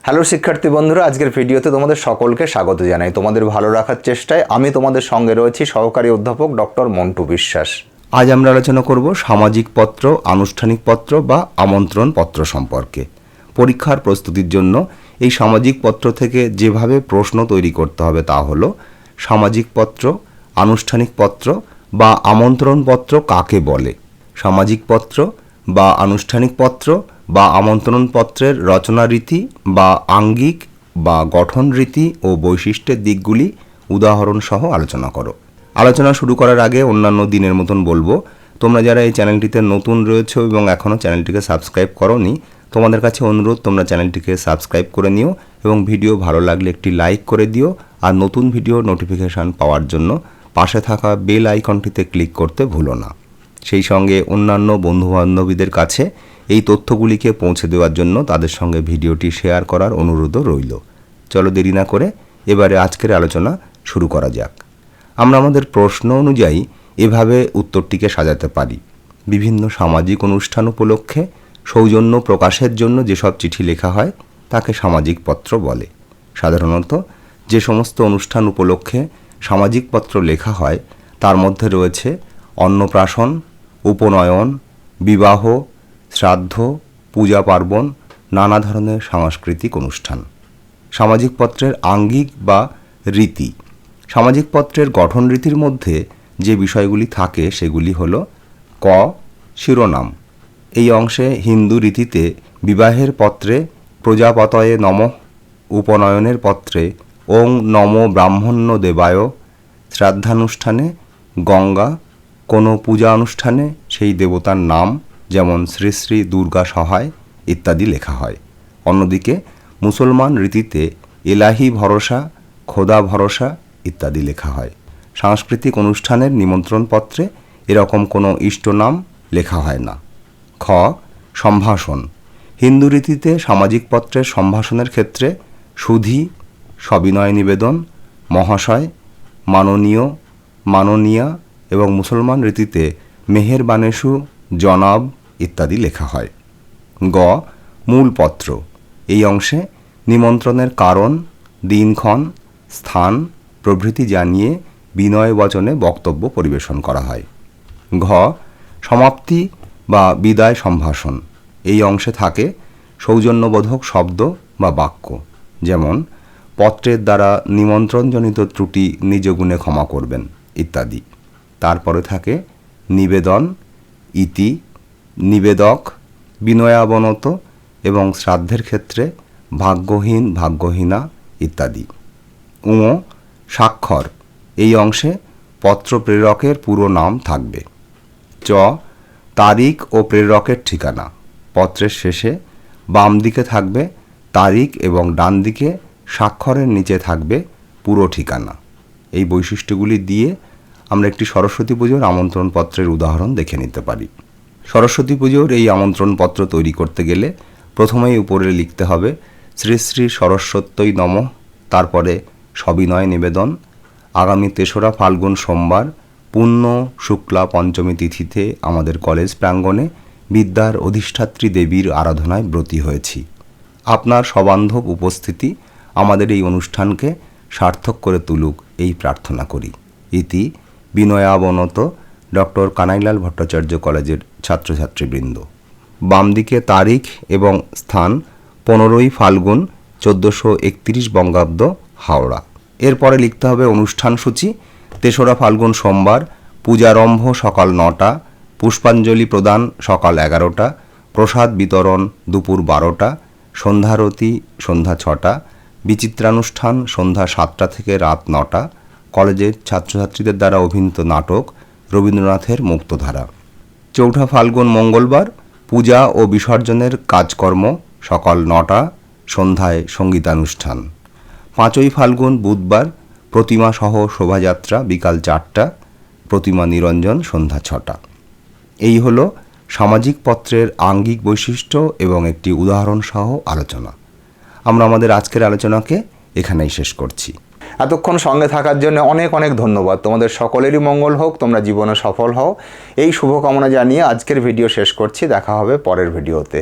Hello শিক্ষার্থী বন্ধুরা, আজকের ভিডিওতে তোমাদের সকলকে স্বাগত জানাই। তোমাদের ভালো রাখার চেষ্টায় আমি তোমাদের সঙ্গে রয়েছি সহকারী অধ্যাপক ডক্টর মন্টু বিশ্বাস। আজ আমরা আলোচনা করব সামাজিক পত্র, আনুষ্ঠানিক পত্র বা আমন্ত্রণ পত্র সম্পর্কে। পরীক্ষার প্রস্তুতির জন্য এই সামাজিক পত্র থেকে যেভাবে প্রশ্ন তৈরি করতে হবে তা হলো সামাজিক পত্র, আনুষ্ঠানিক পত্র বা আমন্ত্রণ পত্র কাকে বলে। সামাজিক পত্র বা আনুষ্ঠানিক পত্র বা আমন্ত্রণ পত্রের রচনা রীতি বা আঙ্গিক বা গঠন রীতি ও বৈশিষ্ট্যের দিকগুলি উদাহরণ সহ আলোচনা করো। আলোচনা শুরু করার আগে অন্যান্য দিনের মতন বলবো, তোমরা যারা এই চ্যানেলটিতে নতুন রয়েছো এবং এখনও চ্যানেলটিকে সাবস্ক্রাইব করোনি, তোমাদের কাছে অনুরোধ তোমরা চ্যানেলটিকে সাবস্ক্রাইব করে নিও এবং ভিডিও ভালো লাগলে একটি লাইক করে দিও। আর নতুন ভিডিও নোটিফিকেশান পাওয়ার জন্য পাশে থাকা বেল আইকনটিতে ক্লিক করতে ভুলো না। সেই সঙ্গে অন্যান্য বন্ধুবান্ধবীদের কাছে এই তথ্যগুলিকে পৌঁছে দেওয়ার জন্য তাদের সঙ্গে ভিডিওটি শেয়ার করার অনুরোধও রইল। চলো দেরি না করে এবারে আজকের আলোচনা শুরু করা যাক। আমরা আমাদের প্রশ্ন অনুযায়ী এভাবে উত্তরটিকে সাজাতে পারি। বিভিন্ন সামাজিক অনুষ্ঠান উপলক্ষে সৌজন্য প্রকাশের জন্য যেসব চিঠি লেখা হয় তাকে সামাজিক পত্র বলে। সাধারণত যে সমস্ত অনুষ্ঠান উপলক্ষে সামাজিক পত্র লেখা হয় তার মধ্যে রয়েছে অন্নপ্রাশন, উপনয়ন, বিবাহ, শ্রাদ্ধ, পূজা পার্বণ, নানা ধরনের সাংস্কৃতিক অনুষ্ঠান। সামাজিক পত্রের আঙ্গিক বা রীতি। সামাজিক পত্রের গঠন রীতির মধ্যে যে বিষয়গুলি থাকে সেগুলি হলো ক, শিরোনাম। এই অংশে হিন্দু রীতিতে বিবাহের পত্রে প্রজাপতয়ে নমঃ, উপনয়নের পত্রে ওং নমো ব্রাহ্মণ্য দেবায়, শ্রাদ্ধানুষ্ঠানে গঙ্গা, কোনো পূজা অনুষ্ঠানে সেই দেবতার নাম যেমন শ্রী শ্রী দুর্গা সহায় ইত্যাদি লেখা হয়। অন্যদিকে মুসলমান রীতিতে এলাহি ভরসা, খোদা ভরসা ইত্যাদি লেখা হয়। সাংস্কৃতিক অনুষ্ঠানের নিমন্ত্রণ পত্রে এরকম কোনো ইষ্টনাম লেখা হয় না। খ, সম্ভাষণ। হিন্দু রীতিতে সামাজিক পত্রের সম্ভাষণের ক্ষেত্রে সুধী, সবিনয় নিবেদন, মহাশয়, মাননীয়, মাননীয়া এবং মুসলমান রীতিতে মেহেরবানেশু, জনাব ইত্যাদি লেখা হয়। গ, মূল পত্র। এই অংশে নিমন্ত্রণের কারণ, দিনক্ষণ, স্থান প্রভৃতি জানিয়ে বিনয় বচনে বক্তব্য পরিবেশন করা হয়। ঘ, সমাপ্তি বা বিদায় সম্ভাষণ। এই অংশে থাকে সৌজন্যবোধক শব্দ বা বাক্য, যেমন পত্রের দ্বারা নিমন্ত্রণজনিত ত্রুটি নিজ গুণে ক্ষমা করবেন ইত্যাদি। তারপরে থাকে নিবেদন, ইতি, নিবেদক, বিনয়াবনত এবং শ্রাদ্ধের ক্ষেত্রে ভাগ্যহীন, ভাগ্যহীনা ইত্যাদি। ঙ, স্বাক্ষর। এই অংশে পত্র প্রেরকের পুরো নাম থাকবে। চ, তারিখ ও প্রেরকের ঠিকানা। পত্রের শেষে বাম দিকে থাকবে তারিখ এবং ডান দিকে স্বাক্ষরের নিচে থাকবে পুরো ঠিকানা। এই বৈশিষ্ট্যগুলি দিয়ে আমরা একটি সরস্বতী পুজোর আমন্ত্রণ পত্রের উদাহরণ দেখে নিতে পারি। সরস্বতী পুজোর এই আমন্ত্রণ পত্র তৈরি করতে গেলে প্রথমেই উপরে লিখতে হবে শ্রী শ্রী সরস্বত্যই নমঃ, তারপরে সবিনয় নিবেদন। আগামী ৩রা ফাল্গুন সোমবার পূর্ণ শুক্লা পঞ্চমী তিথিতে আমাদের কলেজ প্রাঙ্গণে বিদ্যার অধিষ্ঠাত্রী দেবীর আরাধনায় ব্রতী হয়েছি। আপনার সবান্ধব উপস্থিতি আমাদের এই অনুষ্ঠানকে সার্থক করে তুলুক এই প্রার্থনা করি। ইতি বিনয়াবনত ডক্টর কানাইলাল ভট্টাচার্য কলেজের ছাত্রছাত্রীবৃন্দ। বাম দিকে তারিখ এবং স্থান 15ই ফাল্গুন 1431 বঙ্গাব্দ, হাওড়া। এরপরে লিখতে হবে অনুষ্ঠান সূচি। 3রা ফাল্গুন সোমবার পূজারম্ভ সকাল 9টা, পুষ্পাঞ্জলি প্রদান সকাল 11টা, প্রসাদ বিতরণ দুপুর 12টা, সন্ধ্যারতি সন্ধ্যা 6টা, বিচিত্রানুষ্ঠান সন্ধ্যা 7টা থেকে রাত 9টা, কলেজের ছাত্রছাত্রীদের দ্বারা অভিনীত নাটক রবীন্দ্রনাথের মুক্তধারা। 4ঠা ফাল্গুন মঙ্গলবার পূজা ও বিসর্জনের কাজকর্ম সকাল 9টা, সন্ধ্যায় সঙ্গীতানুষ্ঠান। 5ই ফাল্গুন বুধবার প্রতিমা সহ শোভাযাত্রা বিকাল 4টা, প্রতিমা নিরঞ্জন সন্ধ্যা 6টা। এই হলো সামাজিক পত্রের আঙ্গিক বৈশিষ্ট্য এবং একটি উদাহরণ সহ আলোচনা। আমরা আমাদের আজকের আলোচনাকে এখানেই শেষ করছি। এতক্ষণ সঙ্গে থাকার জন্য অনেক অনেক ধন্যবাদ। তোমাদের সকলেরই মঙ্গল হোক, তোমরা জীবনে সফল হও এই শুভকামনা জানিয়ে আজকের ভিডিও শেষ করছি। দেখা হবে পরের ভিডিওতে।